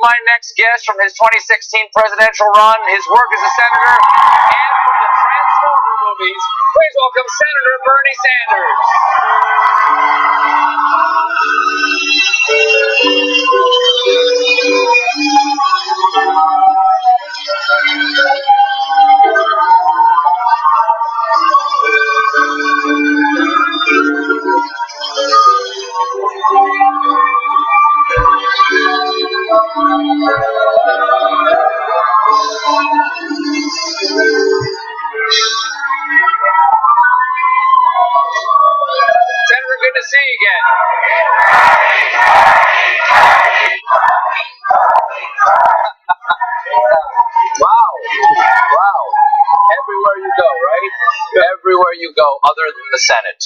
my next guest from his 2016 presidential run, his work as a senator, and from the Transformer movies. Please welcome Senator Bernie Sanders. Senator, good to see you again. Wow. Everywhere you go, right? Everywhere you go, other than the Senate.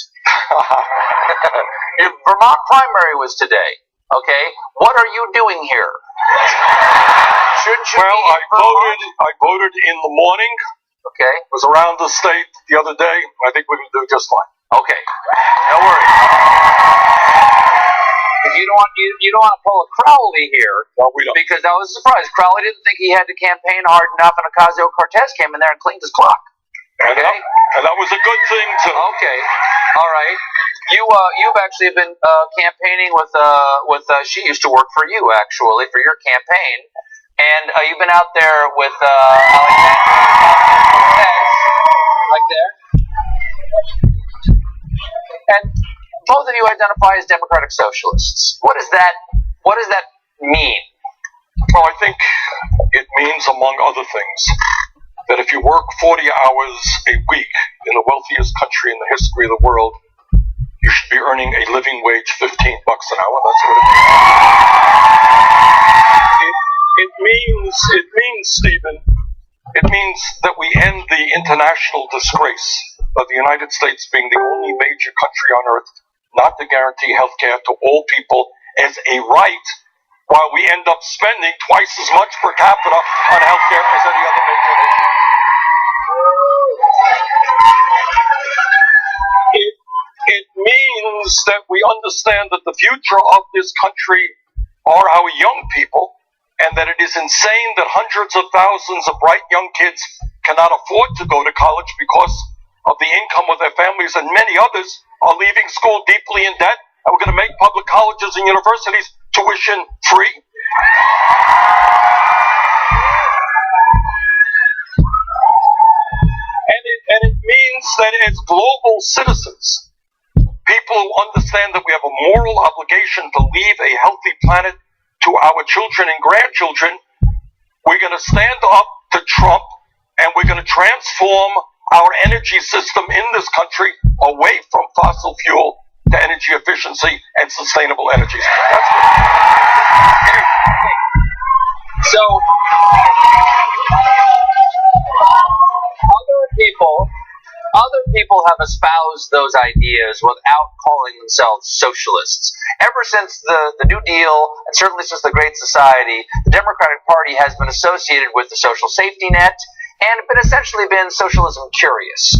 Your Vermont primary was today. Okay, what are you doing here? Shouldn't you? Well, I voted in the morning. Okay. Was around the state the other day. I think we can do just fine. Okay. No worries. Because you don't want to pull a Crowley here. No, we don't. Because I was surprised. Crowley didn't think he had to campaign hard enough, and Ocasio-Cortez came in there and cleaned his clock. Okay. And that was a good thing too. Okay. All right. You've actually been campaigning with she used to work for you actually for your campaign, and you've been out there with Alexandria Cortez, like there, and both of you identify as democratic socialists. What does that mean? Well, I think it means, among other things, that if you work 40 hours a week in the wealthiest country in the history of the world, you should be earning a living wage $15 an hour. That's what it means. It means, Stephen, it means that we end the international disgrace of the United States being the only major country on earth not to guarantee health care to all people as a right, while we end up spending twice as much per capita on health care as any other major nation. It means that we understand that the future of this country are our young people, and that it is insane that hundreds of thousands of bright young kids cannot afford to go to college because of the income of their families, and many others are leaving school deeply in debt, and we're going to make public colleges and universities tuition free. And it means that as global citizens, people who understand that we have a moral obligation to leave a healthy planet to our children and grandchildren, we're going to stand up to Trump, and we're going to transform our energy system in this country away from fossil fuel to energy efficiency and sustainable energies. That's what. So, other people have espoused those ideas without calling themselves socialists. Ever since the New Deal, and certainly since the Great Society, the Democratic Party has been associated with the social safety net and essentially been socialism curious.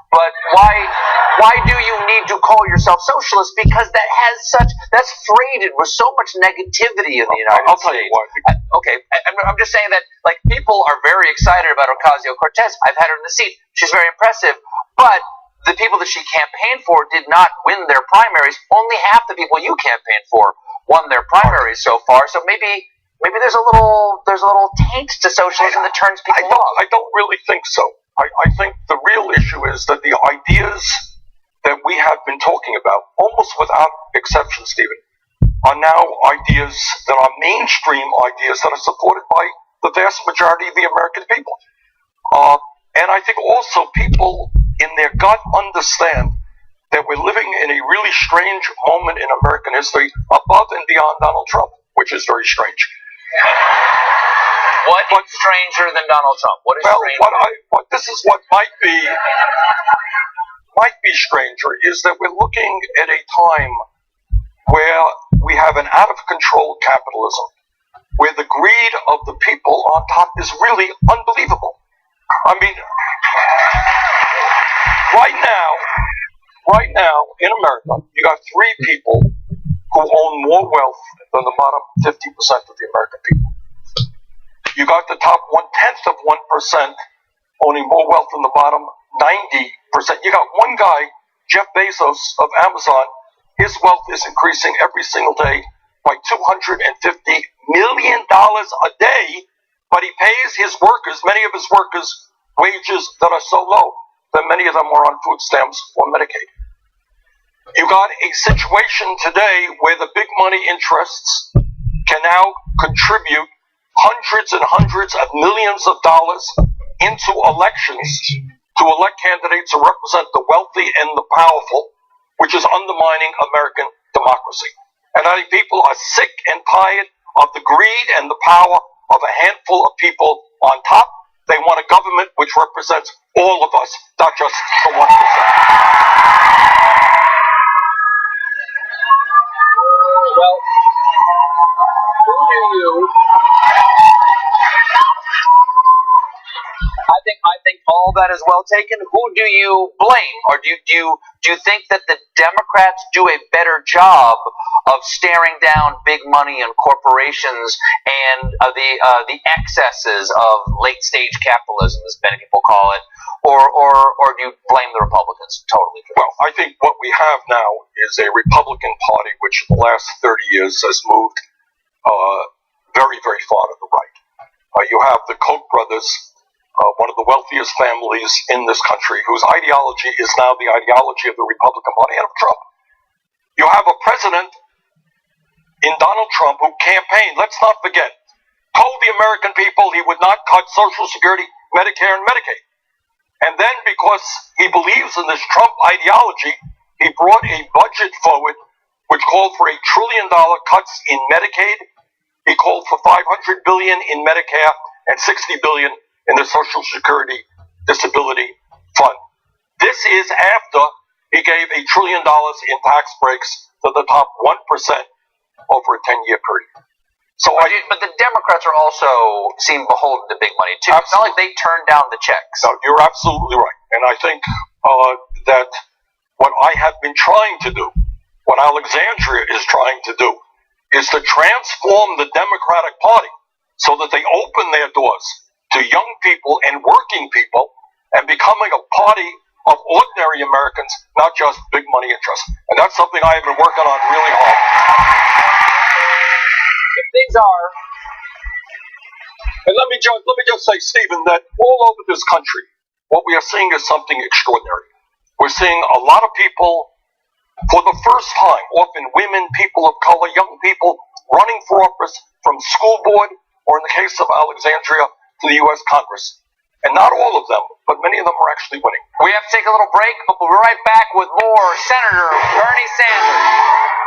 But why do you need to call yourself socialist? Because that's freighted with so much negativity in the United States. I'll tell you why. Okay, I'm just saying that people are very excited about Ocasio-Cortez. I've had her in the seat. She's very impressive. But the people that she campaigned for did not win their primaries. Only half the people you campaigned for won their primaries so far. So maybe there's a little taint to socialism that turns people off. I don't really think so. I think the real issue is that the ideas that we have been talking about, almost without exception, Stephen, are now ideas that are mainstream ideas that are supported by the vast majority of the American people. And I think also people in their gut understand that we're living in a really strange moment in American history above and beyond Donald Trump, which is very strange. What's stranger than Donald Trump? What is stranger? This is what might be stranger is that we're looking at a time where we have an out-of-control capitalism, where the greed of the people on top is really unbelievable. I mean, right now in America, you got three people who own more wealth than the bottom 50% of the American people. You got the top 1/10 of 1% owning more wealth than the bottom 90%. You got one guy, Jeff Bezos of Amazon. His wealth is increasing every single day by $250 million a day, but he pays his workers, many of his workers, wages that are so low that many of them are on food stamps or Medicaid. You got a situation today where the big money interests can now contribute hundreds and hundreds of millions of dollars into elections to elect candidates who represent the wealthy and the powerful, which is undermining American democracy. And I think people are sick and tired of the greed and the power of a handful of people on top. They want a government which represents all of us, not just the 1%. Well, who do you? I think all that is well taken. Who do you blame, or do you think that the Democrats do a better job of staring down big money and corporations and the excesses of late stage capitalism, as many people call it, or do you blame the Republicans totally? Well, I think what we have now is a Republican Party which in the last 30 years has moved very, very far to the right. You have the Koch brothers, one of the wealthiest families in this country, whose ideology is now the ideology of the Republican Party and of Trump. You have a president in Donald Trump who campaigned, let's not forget, told the American people he would not cut Social Security, Medicare, and Medicaid. And then because he believes in this Trump ideology, he brought a budget forward which called for $1 trillion cuts in Medicaid. He called for $500 billion in Medicare and $60 billion in the Social Security Disability Fund. This is after he gave $1 trillion in tax breaks to the top 1% over a 10-year period. So but the Democrats are also seem beholden to big money too. Absolutely. It's not like they turn down the checks. No, you're absolutely right. And I think that what I have been trying to do, what Alexandria is trying to do, is to transform the Democratic Party so that they open their doors to young people and working people and becoming a party of ordinary Americans, not just big money interests. And that's something I have been working on really hard. Things are. And let me just say, Stephen, that all over this country, what we are seeing is something extraordinary. We're seeing a lot of people, for the first time, often women, people of color, young people, running for office from school board, or in the case of Alexandria, to the U.S. Congress. And not all of them, but many of them are actually winning. We have to take a little break, but we'll be right back with more Senator Bernie Sanders.